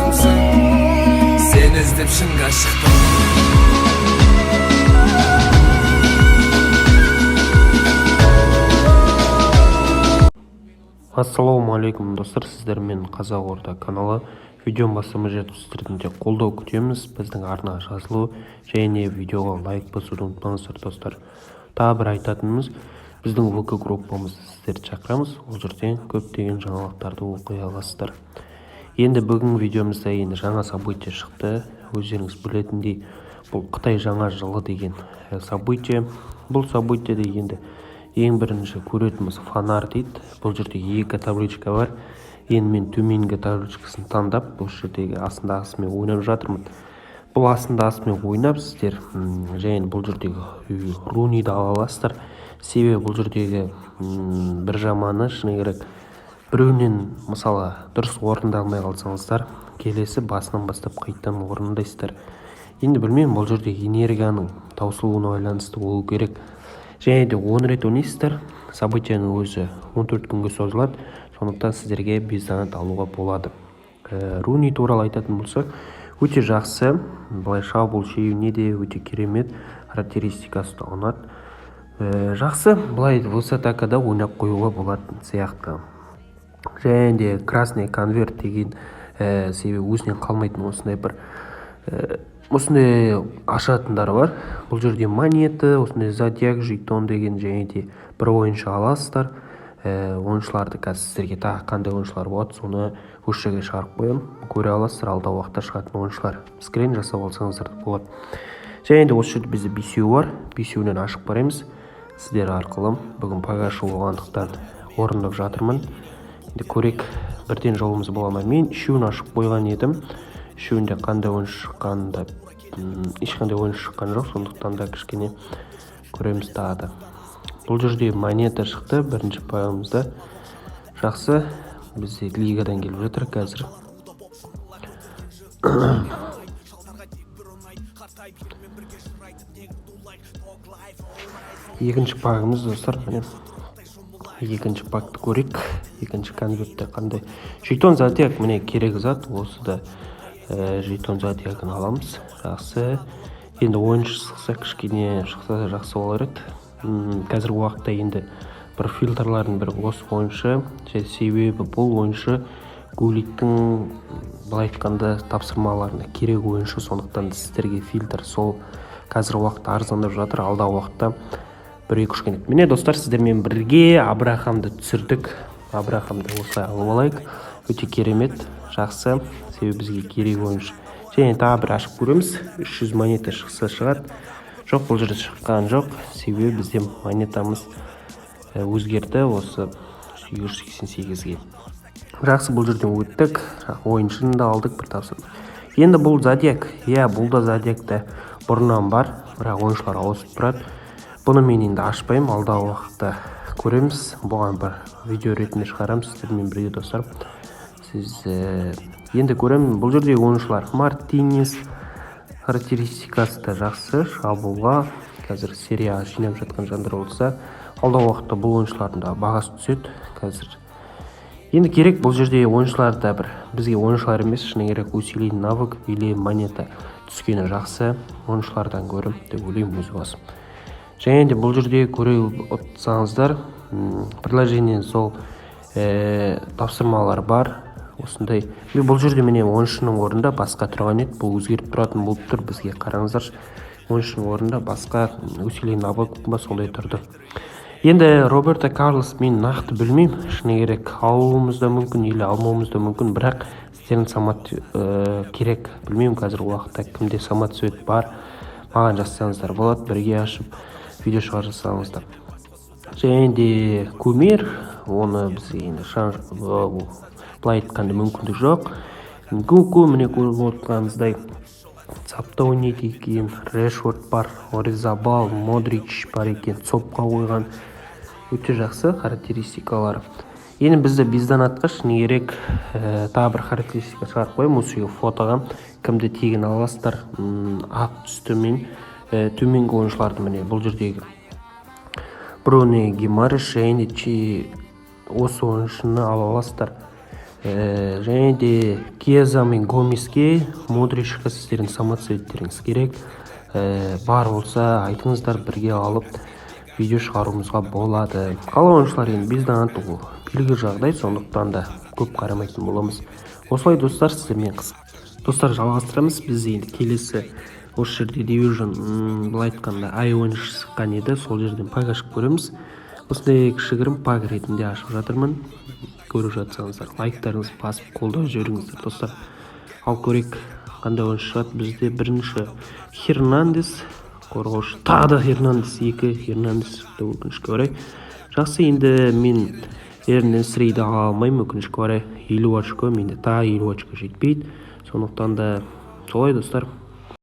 жанымсың, сені іздеп шынға шықтым. Ассалаумағалейкум достар, сіздермен Қазақ Орда каналы. Видео басымыз жетіп сіздерден қолдау күтеміз. Біздің арнаға жазылу және видеоға лайк басуды ұмытпаңыздар достар. Тағы бір айтатынымыз, біздің ВК группамызды сіздерді шақырамыз. Ол жерден көптеген жаңалықтарды оқи аласыздар. Енді бүгін видеомызда жаңа событие шықты. Өздеріңіз білетіндей, бұл Қытай жаңа жылы деген событие. Бұл событияда енді ең бірінші көретініміз фонар дейді. Бұл жерде екі табличка бар. Енді мен төменгі табличкасын таңдап, бұл жердегі астындағысымен ойнап жатырмын. Бұл астындағысымен ойнап сіздер және бұл жердегі руниді ала аласыздар. Себебі бұл жердегі бір жаманы шыны керек, біреуінен мысалы дұрыс орындалмай қалсаңыздар, келесі басынан бастап қайтадан орындайсыздар. Енді білмеймін, бұл жердегі энергияның таусылуына байланысты болу керек. Және де 10 рет ойнайсыздар. Событияның өзі 14 күнге созылады. Сондықтан сіздерге безданат алуға болады. Руни туралы айтатын болсақ, өте жақсы. Былай шабуыл шеуіне де өте керемет. Характеристикасы да ұнады. Жақсы, былай высотакада ойнап қоюға болады сияқты. Және де красный конверт деген себебі өзінен қалмайтын осындай бір осындай ашатындар бар. Бұл жерде монета, осындай зодиак жетон деген және де бір ойыншы аласыздар. Ойыншыларды қазір сіздерге тағы қандай ойыншылар болады, соны осы жерге шығарып қоямын. Көре аласыздар, алда уақытта шығатын ойыншылар. Скрин жасап алсаңыздар болады. Және де осы жерде бізде бесеу бар. Бесеуінен ашып барамыз. Сіздер арқылы бүгін пagaшу болғандықтан орындап жатырмын. Енді көрек, бірден жолымыз бола ма? Мен үшеуін ашып қойған едім. Үшеуінде қандай ойыншы шыққанда ешқандай ойыншы шыққан жоқ, сондықтан да кішкене көреміз тағы. Бұл жерде монета шықты бірінші пагамызда. Жақсы, бізде лигадан келіп жатыр қазір. Екінші пагымыз достар, міне. Екінші пакты көрек. Екінші конвертте қандай жетон зодиак, міне керек зат, осы да жетон зодиагын аламыз. Жақсы. Енді ойыншы шықса кішкене шықса жақсы болар еді. Қазіргі уақытта енді бір фильтрлардың бір осы ойыншы. Себебі бұл ойыншы Гулиттің былай айтқанда тапсырмаларына керек ойыншы, сондықтан сіздерге фильтр сол қазіргі уақытта арзандап жатыр. Алда уақытта 1-2 күн. Міне достар, сіздермен бірге Абрахамды түсірдік. Абрахамды осылай алып алайық. Өте керемет, жақсы. Себебі бізге керек ойыншы. Және тағы бір ашып көреміз. 300 монета шықса шығады. Жоқ, бұл жерде шыққан жоқ. Себебі бізде монетамыз өзгерді осы 788-ге. Жақсы, бұл жерден өттік. Ойыншыны да алдық, бір тапсырма. Енді бұл зодиак. Бұл да зодиакта бұрыннан бар, бірақ ойыншылар ауысып тұрады. Бұны мен енді ашпаймын, алдағы уақытта көреміз. Бұған бір видео ретінде шығарамыз сіздермен бірге достар. Сіз енді көремін. Бұл жердегі ойыншылар Мартинес, характеристикасы да жақсы. Шабуылға қазір серияға жинап жатқан жандар болса, алдағы уақытта бұл ойыншылардың да бағасы түседі қазір. Енді керек бұл жерде ойыншыларда бір бізге ойыншылар емес, шыны керек усиление навык или монета түскені жақсы. Ойыншылардан көрім деп ойлаймын өз басым. Және де бұл жерде көре отырсаңыздар, приложение сол тапсырмалар бар. Осындай. Бұл жерде міне ойыншының орнында басқа тұрған еді. Бұл өзгеріп тұратын болып тұр. Бізге қараңыздар. Ойыншының орнында басқа усиление навык ба сондай тұрды. Енді Роберто Карлос мен нақты білмеймін. Шыны керек алуымыз да мүмкін или алмауымыз да мүмкін, бірақ сіздердің самат керек. Білмеймін қазіргі уақытта кімде самат цвет бар. Маған жазсаңыздар болады, бірге ашып видео шығарып жасаңыздар. Және де көмер, оны бізге енді былай айтқанда мүмкіндік жоқ. Гуку міне көріп отырғанымыздай сапта ойнайды екен, Решфорд бар, Оризабал, Модрич бар екен, сопқа қойған. Өте жақсы характеристикалары. Енді бізді безданатқа шыны керек тағы бір характеристика шығарып қоямын. Осы фотоға кімді тегін аласыздар. Ақ түсті мен төменгі ойыншыларды міне бұл жердегі Бруно Гимареш және осы ойыншыны ала аласыздар. және де Кеза мен Гомеске Модричқа сіздердің самоцветтеріңіз керек. Бар болса айтыңыздар, бірге алып видео шығаруымызға болады. Қалауыншылар енді біздің антығу белгі жағдай, сондықтан да көп қарамайтын боламыз. Осылай достар, сіздермен достар жалғастырамыз. Біз енді келесі осы жерде Division былай айтқанда ай ойыншысы шыққан еді, сол жерден пак ашып көреміз. Осындай кішігірім пак ретінде ашып жатырмын. Көріп жатсаңыздар, лайктарыңызды басып қолдау жіберіңіздер достар. Ал көрейік қандай ойыншы шығады. Бізде бірінші Хернандес, қорғаушы, тағы да Хернандес, екі Хернандес өкінішке орай. Жақсы, енді мен Эрнестрейді ала алмаймын, өкінішке орай. 50 очко, менде тағы 50 очко жетпейді. Сондықтан да солай достар.